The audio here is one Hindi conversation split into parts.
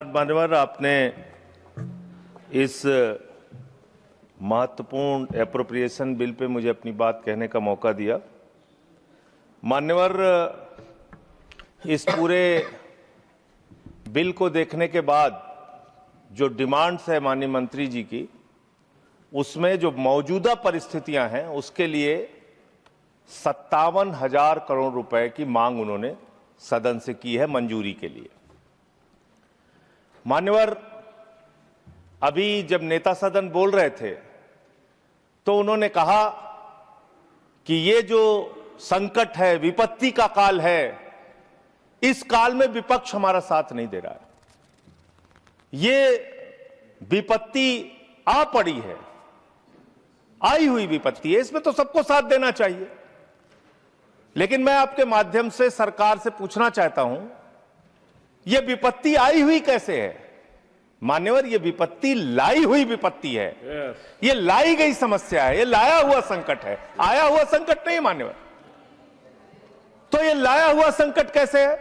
मान्यवर, आपने इस महत्वपूर्ण एप्रोप्रिएशन बिल पे मुझे अपनी बात कहने का मौका दिया। मान्यवर, इस पूरे बिल को देखने के बाद जो डिमांड्स है माननीय मंत्री जी की, उसमें जो मौजूदा परिस्थितियां हैं उसके लिए 57,000 करोड़ रुपए की मांग उन्होंने सदन से की है मंजूरी के लिए। मान्यवर, अभी जब नेता सदन बोल रहे थे तो उन्होंने कहा कि ये जो संकट है, विपत्ति का काल है, इस काल में विपक्ष हमारा साथ नहीं दे रहा है। ये विपत्ति आ पड़ी है, आई हुई विपत्ति है, इसमें तो सबको साथ देना चाहिए। लेकिन मैं आपके माध्यम से सरकार से पूछना चाहता हूं, यह विपत्ति आई हुई कैसे है? मान्यवर, यह विपत्ति लाई हुई विपत्ति है। यह लाई गई समस्या है, यह लाया हुआ संकट है, आया हुआ संकट नहीं मान्यवर। तो यह लाया हुआ संकट कैसे है?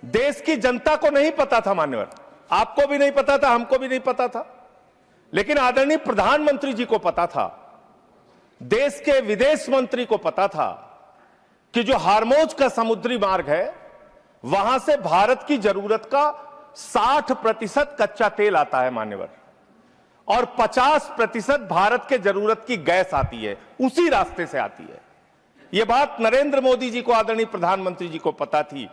देश की जनता को नहीं पता था मान्यवर, आपको भी नहीं पता था, हमको भी नहीं पता था, लेकिन आदरणीय प्रधानमंत्री जी को पता था, देश के विदेश मंत्री को पता था कि जो हार्मोज का समुद्री मार्ग है, वहां से भारत की जरूरत का 60% कच्चा तेल आता है मान्यवर, और 50% भारत के जरूरत की गैस आती है, उसी रास्ते से आती है। यह बात नरेंद्र मोदी जी को, आदरणीय प्रधानमंत्री जी को पता थी।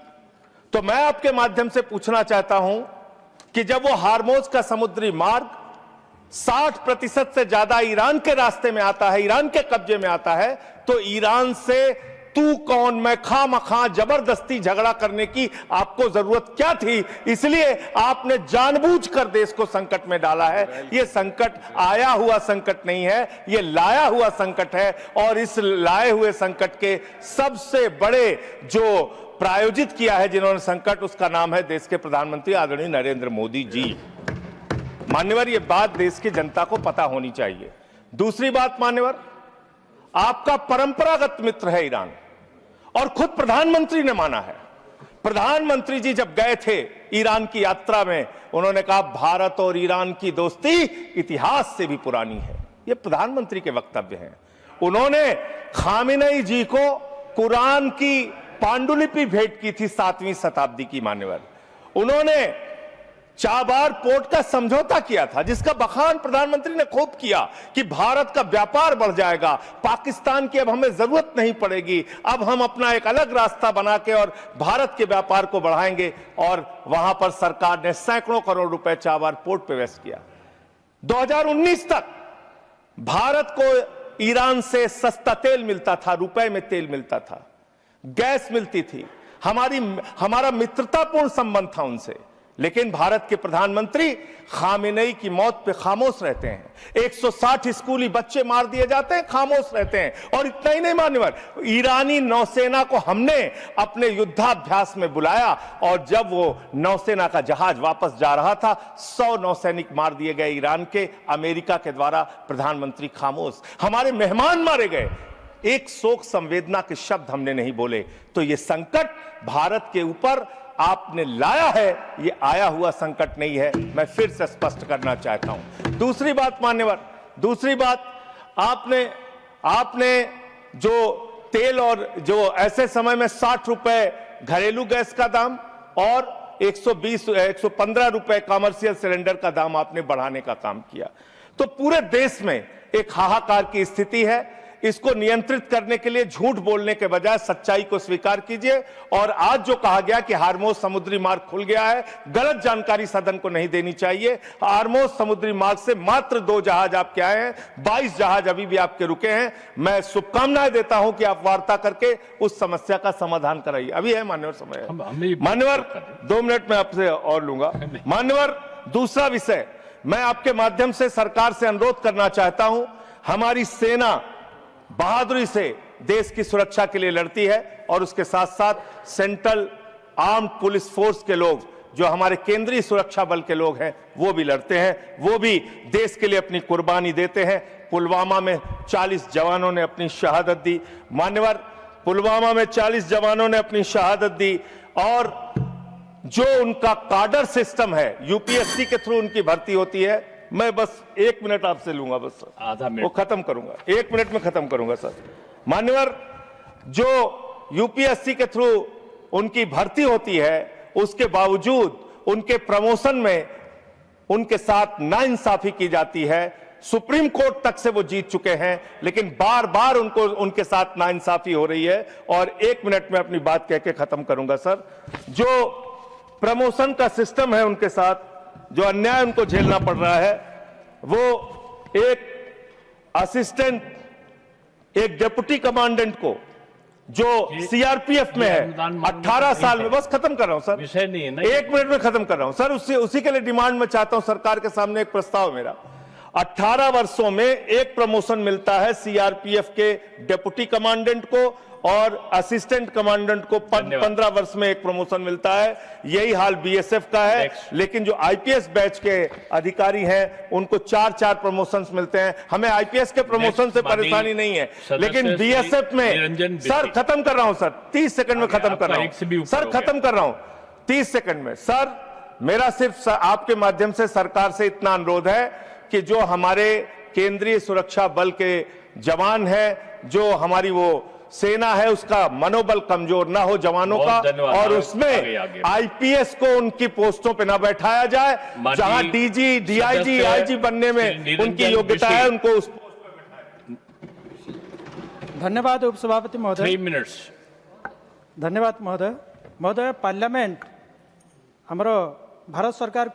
तो मैं आपके माध्यम से पूछना चाहता हूं कि जब वो हार्मोज का समुद्री मार्ग 60% से ज्यादा ईरान के रास्ते में आता है, ईरान के कब्जे में आता है, तो ईरान से तू कौन मैं खामखा जबरदस्ती झगड़ा करने की आपको जरूरत क्या थी? इसलिए आपने जानबूझकर देश को संकट में डाला है। यह संकट आया हुआ संकट नहीं है, यह लाया हुआ संकट है, और इस लाए हुए संकट के सबसे बड़े जो प्रायोजित किया है जिन्होंने संकट, उसका नाम है देश के प्रधानमंत्री आदरणीय नरेंद्र मोदी जी। मान्यवर, यह बात देश की जनता को पता होनी चाहिए। दूसरी बात मान्यवर, आपका परंपरागत मित्र है ईरान, और खुद प्रधानमंत्री ने माना है। प्रधानमंत्री जी जब गए थे ईरान की यात्रा में, उन्होंने कहा भारत और ईरान की दोस्ती इतिहास से भी पुरानी है। ये प्रधानमंत्री के वक्तव्य हैं। उन्होंने खामेनेई जी को कुरान की पांडुलिपि भेंट की थी 7वीं शताब्दी की मान्यवर। उन्होंने चाबार पोर्ट का समझौता किया था, जिसका बखान प्रधानमंत्री ने खूब किया कि भारत का व्यापार बढ़ जाएगा, पाकिस्तान की अब हमें जरूरत नहीं पड़ेगी, अब हम अपना एक अलग रास्ता बना के और भारत के व्यापार को बढ़ाएंगे। और वहां पर सरकार ने सैकड़ों करोड़ रुपए चाबार पोर्ट पे वेस्ट किया। 2019 तक भारत को ईरान से सस्ता तेल मिलता था, रुपए में तेल मिलता था, गैस मिलती थी, हमारा मित्रतापूर्ण संबंध था उनसे। लेकिन भारत के प्रधानमंत्री खामेनेई की मौत पे खामोश रहते हैं। 160 स्कूली बच्चे मार दिए जाते हैं, खामोश रहते हैं। और इतना ही नहीं मान्यवर, ईरानी नौसेना को हमने अपने युद्धाभ्यास में बुलाया, और जब वो नौसेना का जहाज वापस जा रहा था, 100 नौसैनिक मार दिए गए ईरान के, अमेरिका के द्वारा। प्रधानमंत्री खामोश। हमारे मेहमान मारे गए, एक शोक संवेदना के शब्द हमने नहीं बोले। तो ये संकट भारत के ऊपर आपने लाया है, ये आया हुआ संकट नहीं है, मैं फिर से स्पष्ट करना चाहता हूं। दूसरी बात मान्यवर, दूसरी बात, आपने जो तेल और जो ऐसे समय में 60 रुपए घरेलू गैस का दाम और 115 रुपए कमर्शियल सिलेंडर का दाम आपने बढ़ाने का काम किया। तो पूरे देश में एक हाहाकार की स्थिति है। इसको नियंत्रित करने के लिए झूठ बोलने के बजाय सच्चाई को स्वीकार कीजिए। और आज जो कहा गया कि हार्मोज समुद्री मार्ग खुल गया है, गलत जानकारी सदन को नहीं देनी चाहिए। हार्मोज समुद्री मार्ग से मात्र 2 जहाज आपके आए हैं, 22 जहाज अभी भी आपके रुके हैं। मैं शुभकामनाएं देता हूं कि आप वार्ता करके उस समस्या का समाधान कराइए। अभी है मान्यवर समय है। मान्यवर, 2 मिनट में आपसे और लूंगा। मान्यवर, दूसरा विषय, मैं आपके माध्यम से सरकार से अनुरोध करना चाहता हूं। हमारी सेना बहादुरी से देश की सुरक्षा के लिए लड़ती है, और उसके साथ साथ सेंट्रल आर्म्ड पुलिस फोर्स के लोग, जो हमारे केंद्रीय सुरक्षा बल के लोग हैं, वो भी लड़ते हैं, वो भी देश के लिए अपनी कुर्बानी देते हैं। पुलवामा में 40 जवानों ने अपनी शहादत दी मान्यवर, पुलवामा में 40 जवानों ने अपनी शहादत दी। और जो उनका कार्डर सिस्टम है, यूपीएससी के थ्रू उनकी भर्ती होती है। मैं बस 1 मिनट आपसे लूंगा, बस सर, आधा मिनट वो खत्म करूंगा, 1 मिनट में खत्म करूंगा सर। मान्यवर, जो यूपीएससी के थ्रू उनकी भर्ती होती है, उसके बावजूद उनके प्रमोशन में उनके साथ नाइंसाफी की जाती है। सुप्रीम कोर्ट तक से वो जीत चुके हैं, लेकिन बार बार उनके साथ नाइंसाफी हो रही है। और 1 मिनट में अपनी बात कह के खत्म करूंगा सर। जो प्रमोशन का सिस्टम है उनके साथ, जो अन्याय उनको झेलना पड़ रहा है, वो एक असिस्टेंट, एक डिप्टी कमांडेंट को जो सीआरपीएफ में है, 18 साल में, बस खत्म कर रहा हूं सर, विषय नहीं है ना, 1 मिनट में खत्म कर रहा हूं सर। उसी के लिए डिमांड में चाहता हूं, सरकार के सामने एक प्रस्ताव मेरा। 18 वर्षों में एक प्रमोशन मिलता है सीआरपीएफ के डिप्टी कमांडेंट को, और असिस्टेंट कमांडेंट को 15 वर्ष में एक प्रमोशन मिलता है। यही हाल बीएसएफ का है। लेकिन जो आईपीएस बैच के अधिकारी हैं, उनको 4-4 प्रमोशंस मिलते हैं। हमें आईपीएस के प्रमोशन से परेशानी नहीं है, लेकिन बीएसएफ में, सर खत्म कर रहा हूं सर, 30 सेकंड में खत्म कर रहा हूं सर, खत्म कर रहा हूं 30 सेकंड में सर। मेरा सिर्फ आपके माध्यम से सरकार से इतना अनुरोध है कि जो हमारे केंद्रीय सुरक्षा बल के जवान हैं, जो हमारी वो सेना है, उसका मनोबल कमजोर ना हो जवानों का, और उसमें आईपीएस को उनकी पोस्टों पे ना बैठाया जाए। जहां डीजी, डीआईजी, आईजी बनने में उनकी योग्यता है, उनको उस पोस्ट पे बैठाया। धन्यवाद उपसभापति महोदय। 3 मिनट्स। धन्यवाद महोदय। महोदय, पार्लियामेंट हमरो भारत सरकार